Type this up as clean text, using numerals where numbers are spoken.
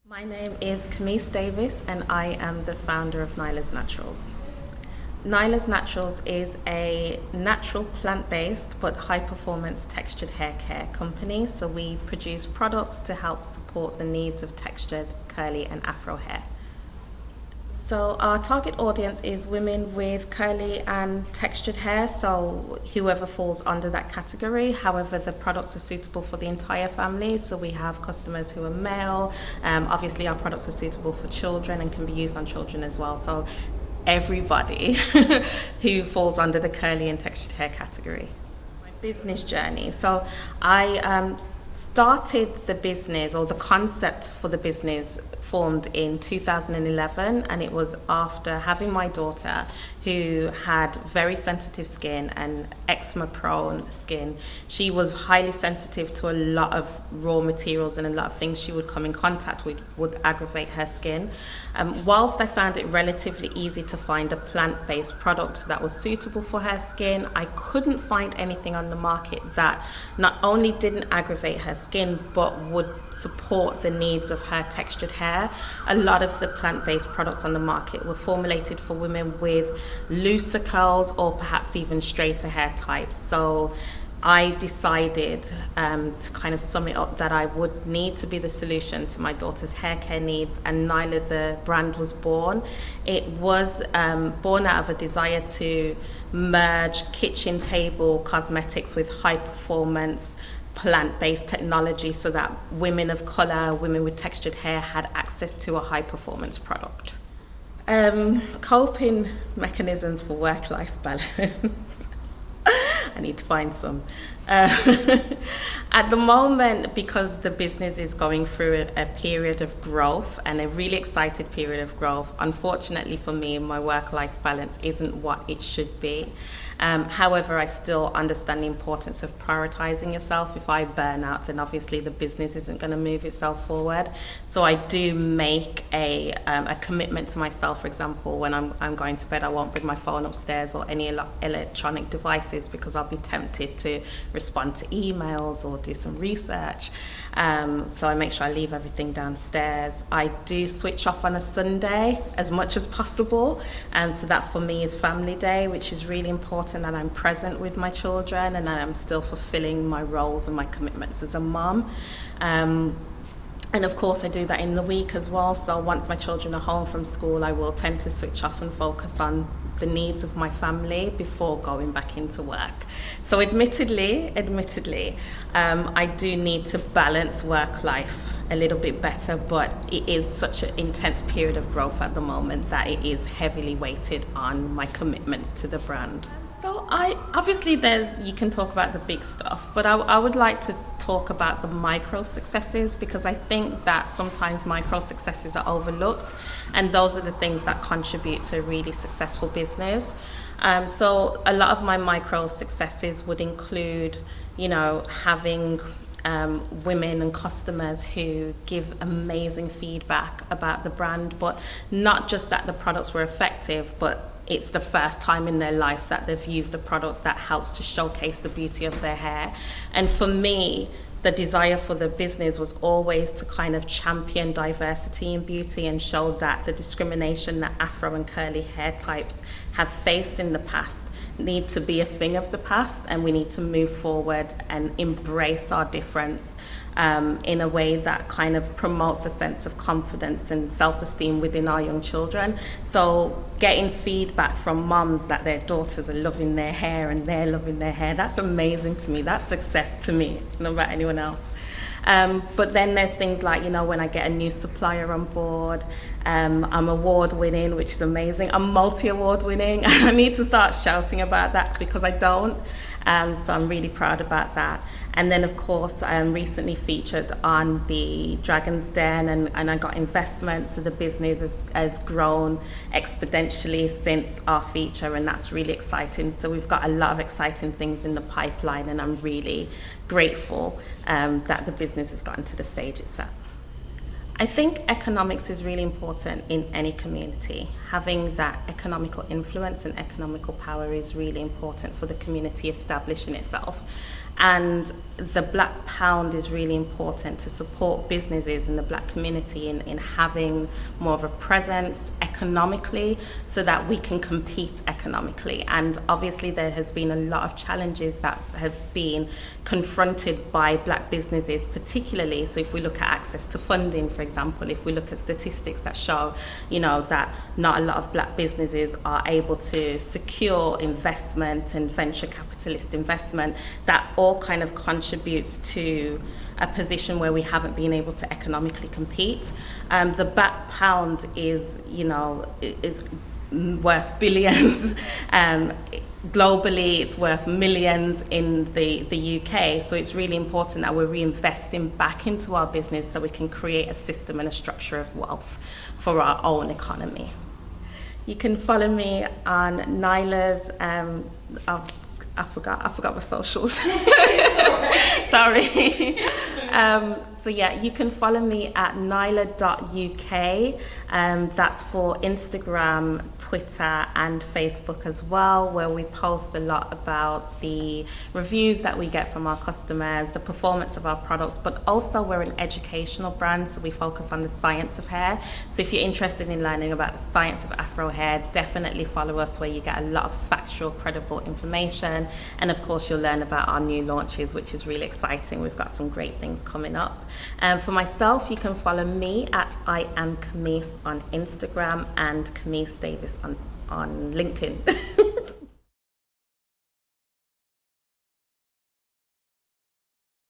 My name is Kameese Davis and I am the founder of Nylahs Naturals. Nylahs Naturals is a natural plant-based but high-performance textured hair care company. So we produce products to help support the needs of textured, curly and afro hair. So our target audience is women with curly and textured hair, so whoever falls under that category. However, the products are suitable for the entire family, so we have customers who are male. Obviously our products are suitable for children and can be used on children as well. So everybody who falls under the curly and textured hair category. My business journey. So I started the business, or the concept for the business formed in 2011, and it was after having my daughter who had very sensitive skin and eczema prone skin. She was highly sensitive to a lot of raw materials, and a lot of things she would come in contact with would aggravate her skin. Whilst I found it relatively easy to find a plant-based product that was suitable for her skin, I couldn't find anything on the market that not only didn't aggravate her skin but would support the needs of her textured hair. A lot of the plant-based products on the market were formulated for women with looser curls or perhaps even straighter hair types. So I decided to kind of sum it up that I would need to be the solution to my daughter's hair care needs, and Nylahs, the brand, was born. It was born out of a desire to merge kitchen table cosmetics with high performance plant-based technology so that women of color, women with textured hair had access to a high performance product. Coping mechanisms for work-life balance. I need to find some. At the moment, because the business is going through a period of growth, and a really excited period of growth, unfortunately for me, my work-life balance isn't what it should be. However, I still understand the importance of prioritizing yourself. If I burn out, then obviously the business isn't going to move itself forward. So I do make a commitment to myself. For example, when I'm going to bed, I won't bring my phone upstairs or any electronic devices, because I'll be tempted to respond to emails or do some research. So I make sure I leave everything downstairs. I do switch off on a Sunday as much as possible, and so that for me is family day, which is really important, that I'm present with my children and that I'm still fulfilling my roles and my commitments as a mum. And of course I do that in the week as well. So once my children are home from school, I will tend to switch off and focus on the needs of my family before going back into work. So admittedly, I do need to balance work life a little bit better, but it is such an intense period of growth at the moment that it is heavily weighted on my commitments to the brand. So obviously you can talk about the big stuff, but I would like to talk about the micro successes, because I think that sometimes micro successes are overlooked, and those are the things that contribute to a really successful business. So a lot of my micro successes would include, having women and customers who give amazing feedback about the brand, but not just that the products were effective, but it's the first time in their life that they've used a product that helps to showcase the beauty of their hair. And for me, the desire for the business was always to kind of champion diversity in beauty and show that the discrimination that afro and curly hair types have faced in the past need to be a thing of the past, and we need to move forward and embrace our difference in a way that kind of promotes a sense of confidence and self-esteem within our young children. So getting feedback from mums that their daughters are loving their hair and they're loving their hair, that's amazing to me. That's success to me, not about anyone else. But then there's things like, when I get a new supplier on board, I'm award winning, which is amazing. I'm multi-award winning. I need to start shouting about that because I don't. So I'm really proud about that. And then, of course, I am recently featured on the Dragon's Den, and I got investment, so the business has grown exponentially since our feature, and that's really exciting. So we've got a lot of exciting things in the pipeline, and I'm really grateful that the business has gotten to the stage it's at. I think economics is really important in any community. Having that economical influence and economical power is really important for the community establishing itself. And the Black Pound is really important to support businesses in the Black community in having more of a presence economically so that we can compete economically. And obviously there has been a lot of challenges that have been confronted by Black businesses particularly. So if we look at access to funding, for example, if we look at statistics that show, that not a lot of Black businesses are able to secure investment and venture capitalist investment, that all kind of contributes to a position where we haven't been able to economically compete. The Black Pound is worth billions. Globally, it's worth millions in the UK. So it's really important that we're reinvesting back into our business so we can create a system and a structure of wealth for our own economy. You can follow me on Nylahs. I forgot my socials. Sorry. So yeah, you can follow me at nylah.uk. That's for Instagram, Twitter, and Facebook as well, where we post a lot about the reviews that we get from our customers, the performance of our products, but also we're an educational brand, so we focus on the science of hair. So if you're interested in learning about the science of Afro hair, definitely follow us, where you get a lot of factual, credible information. And of course, you'll learn about our new launches, which is really exciting. We've got some great things coming up. For myself, you can follow me at I am Kameese on Instagram and Kameese Davis on LinkedIn.